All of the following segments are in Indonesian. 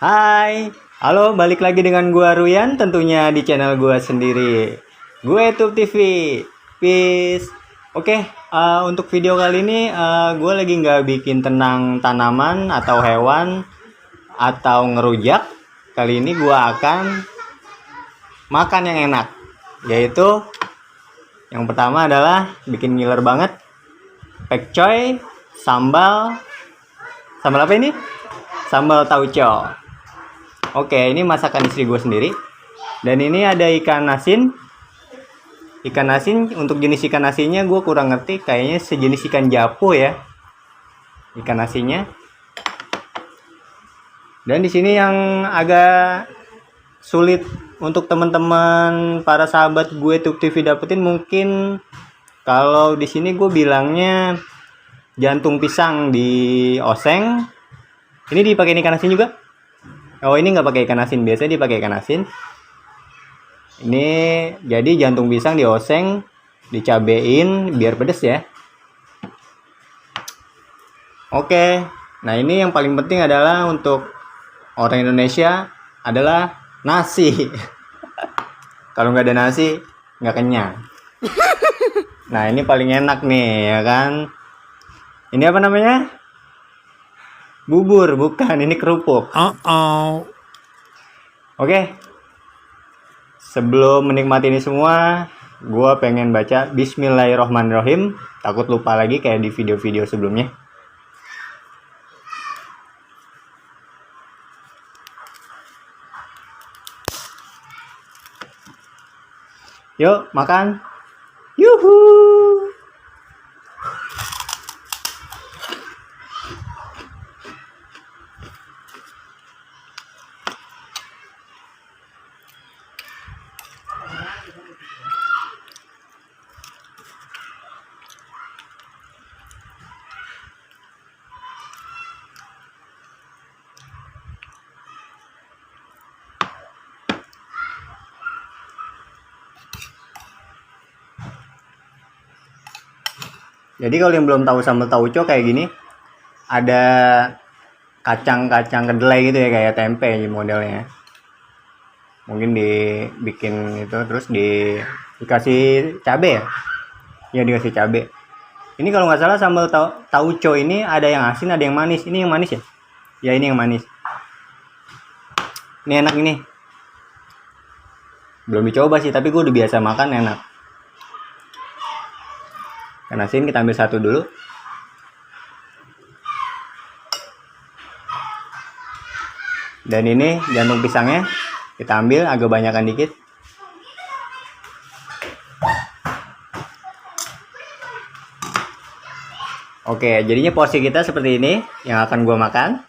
Hai, halo, balik lagi dengan gua Ruyan, tentunya di channel gua sendiri. Gue Tube TV, peace. Oke, untuk video kali ini gue lagi nggak bikin tentang tanaman atau hewan atau ngerujak. Kali ini gua akan makan yang enak, yaitu yang pertama adalah bikin ngiler banget, pekcoy, sambal apa ini? Sambal tauco. Oke, ini masakan istri gue sendiri. Dan ini ada ikan asin. Ikan asin, untuk jenis ikan asinnya gue kurang ngerti. Kayaknya sejenis ikan japo ya. Ikan asinnya. Dan di sini yang agak sulit untuk teman-teman para sahabat gue Tube TV dapetin, mungkin kalau di sini gue bilangnya jantung pisang di oseng. Ini dipakai ikan asin juga. Oh, ini nggak pakai ikan asin, biasanya dipakai ikan asin. Ini jadi jantung pisang dioseng, dicabein biar pedes ya. Oke, nah ini yang paling penting adalah untuk orang Indonesia adalah nasi. Kalau nggak ada nasi, nggak kenyang. Nah, ini paling enak nih, ya kan? Ini apa namanya? Bubur, bukan, ini kerupuk. Oke. Sebelum menikmati ini semua, gue pengen baca Bismillahirrohmanirrohim. Takut lupa lagi kayak di video-video sebelumnya. Yuk, makan. Yuhu. Jadi kalau yang belum tahu sambal tauco kayak gini, ada kacang-kacang kedelai gitu ya, kayak tempe modelnya. Mungkin dibikin itu terus dikasih cabe ya. Ya, dikasih cabe. Ini kalau nggak salah sambal tauco ini ada yang asin, ada yang manis. Ini yang manis ya? Ya, ini yang manis. Ini enak ini. Belum dicoba sih, tapi gue udah biasa makan, enak. Ikan asin kita ambil satu dulu. Dan ini jantung pisangnya kita ambil agak banyakan dikit. Oke, jadinya porsi kita seperti ini yang akan gue makan.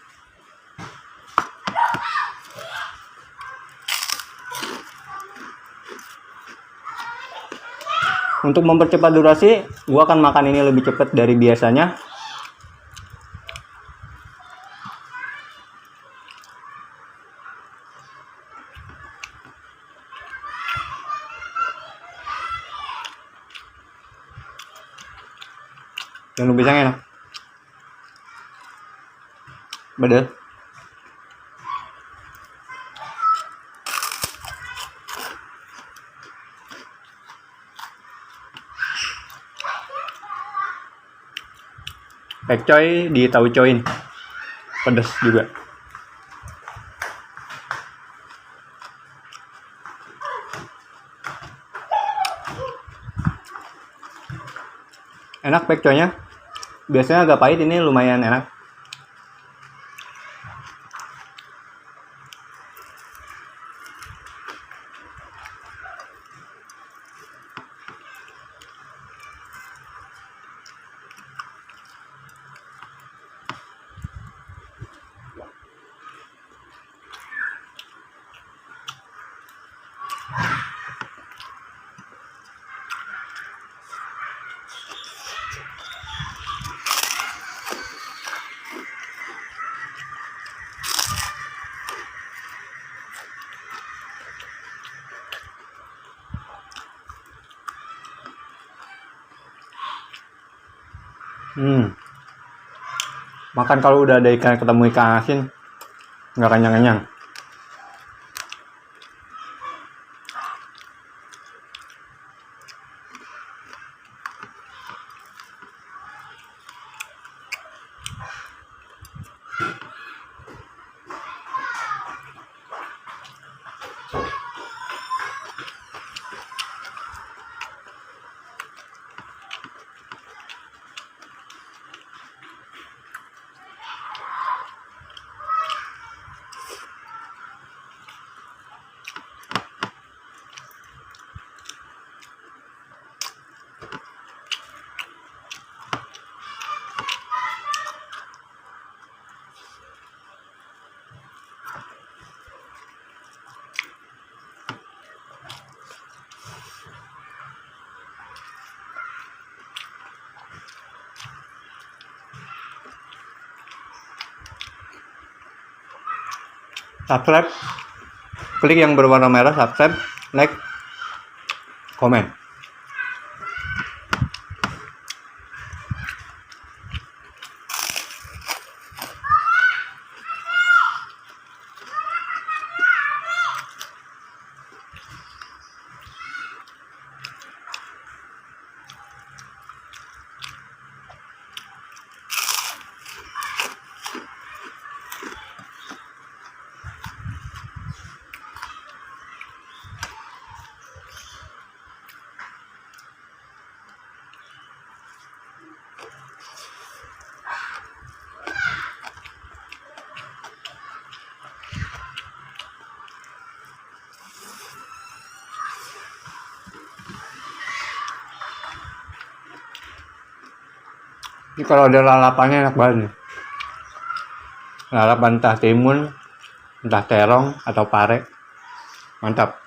Untuk mempercepat durasi, gue akan makan ini lebih cepat dari biasanya. Jangan pisangnya enak. Bener. Pekcoy ditaucoin, pedes juga. Enak pekcoynya. Biasanya agak pahit, ini lumayan enak. Makan kalau udah ada ikan, ketemu ikan asin, nggak kenyang-kenyang. Subscribe, klik yang berwarna merah, subscribe, like, komen. Ini kalau ada lalapannya enak banget nih. Lalapan entah timun, entah terong, atau pare. Mantap.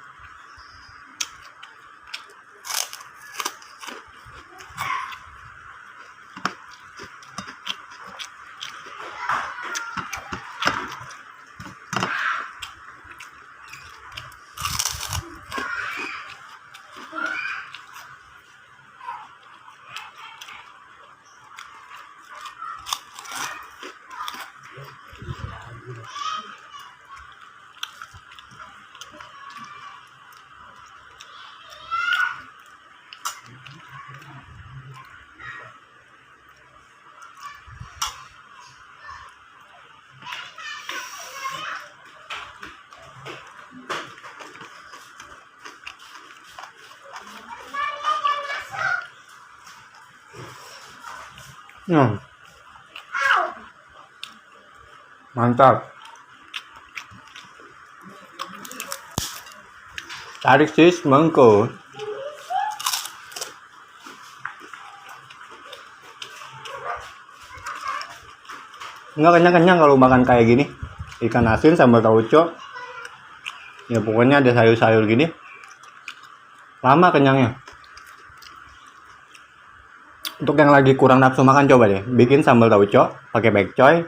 Mantap. Tarik sis mangko. Nggak kenyang-kenyang kalau makan kayak gini. Ikan asin sambal tauco. Ya pokoknya ada sayur-sayur gini. Lama kenyangnya. Untuk yang lagi kurang nafsu makan, coba deh bikin sambal tauco pakai bakcoy,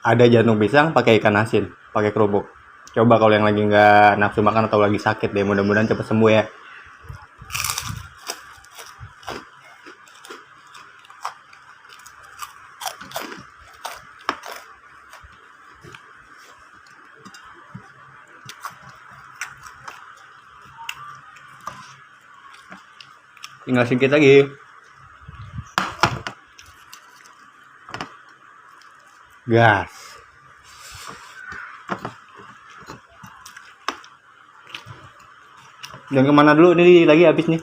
ada jantung pisang, pakai ikan asin, pakai kerupuk. Coba kalau yang lagi nggak nafsu makan atau lagi sakit deh, mudah-mudahan cepet sembuh ya. Tinggal sedikit lagi. Gas. Jangan kemana dulu, ini lagi habis nih.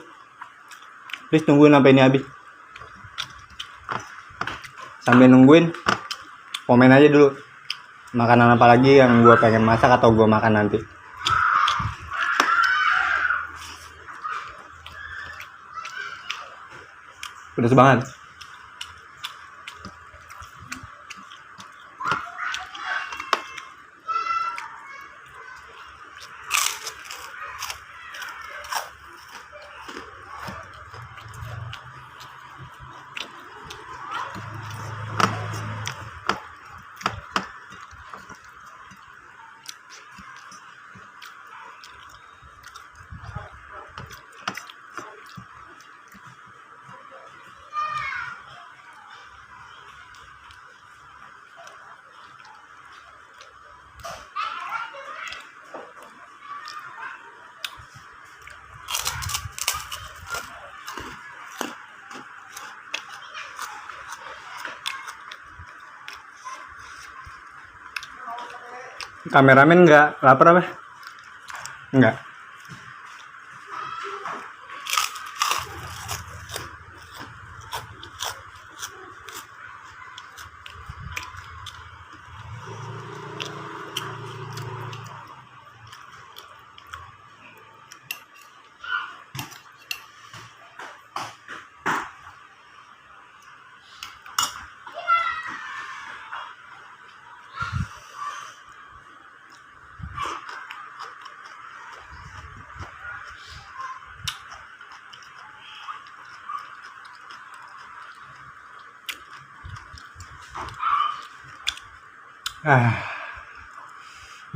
Please tungguin sampai ini habis. Sambil nungguin, komen aja dulu makanan apa lagi yang gue pengen masak atau gue makan nanti. Pedas banget. Kameramen nggak lapar apa? Nggak.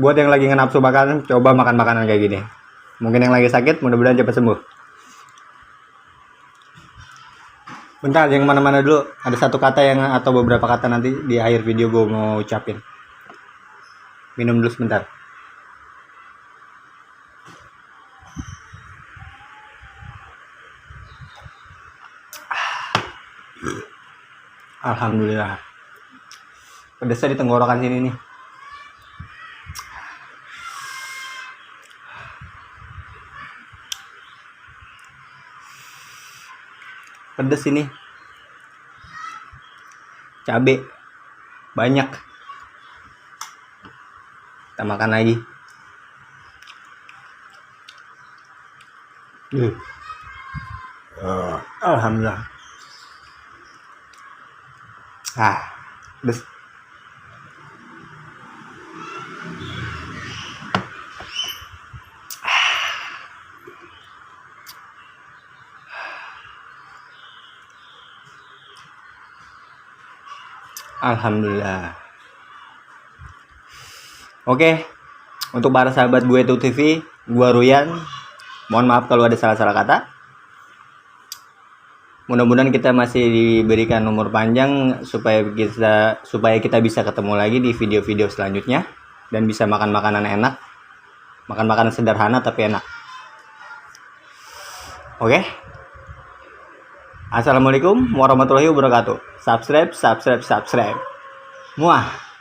Buat yang lagi ngenapsu makan, coba makan makanan kayak gini. Mungkin yang lagi sakit, mudah-mudahan cepat sembuh. Bentar, yang mana-mana dulu. Ada satu kata yang atau beberapa kata nanti di akhir video gue mau ucapin. Minum dulu sebentar. Alhamdulillah. Pedasnya di tenggorokan sini nih. Pedas ini. Cabe banyak. Kita makan lagi. Alhamdulillah. Pedas. Alhamdulillah. Oke, untuk para sahabat gue tuh TV, gue Ruyan. Mohon maaf kalau ada salah-salah kata. Mudah-mudahan kita masih diberikan umur panjang supaya kita bisa ketemu lagi di video-video selanjutnya dan bisa makan makanan enak, makan makanan sederhana tapi enak. Oke. Assalamualaikum warahmatullahi wabarakatuh. Subscribe. Muah.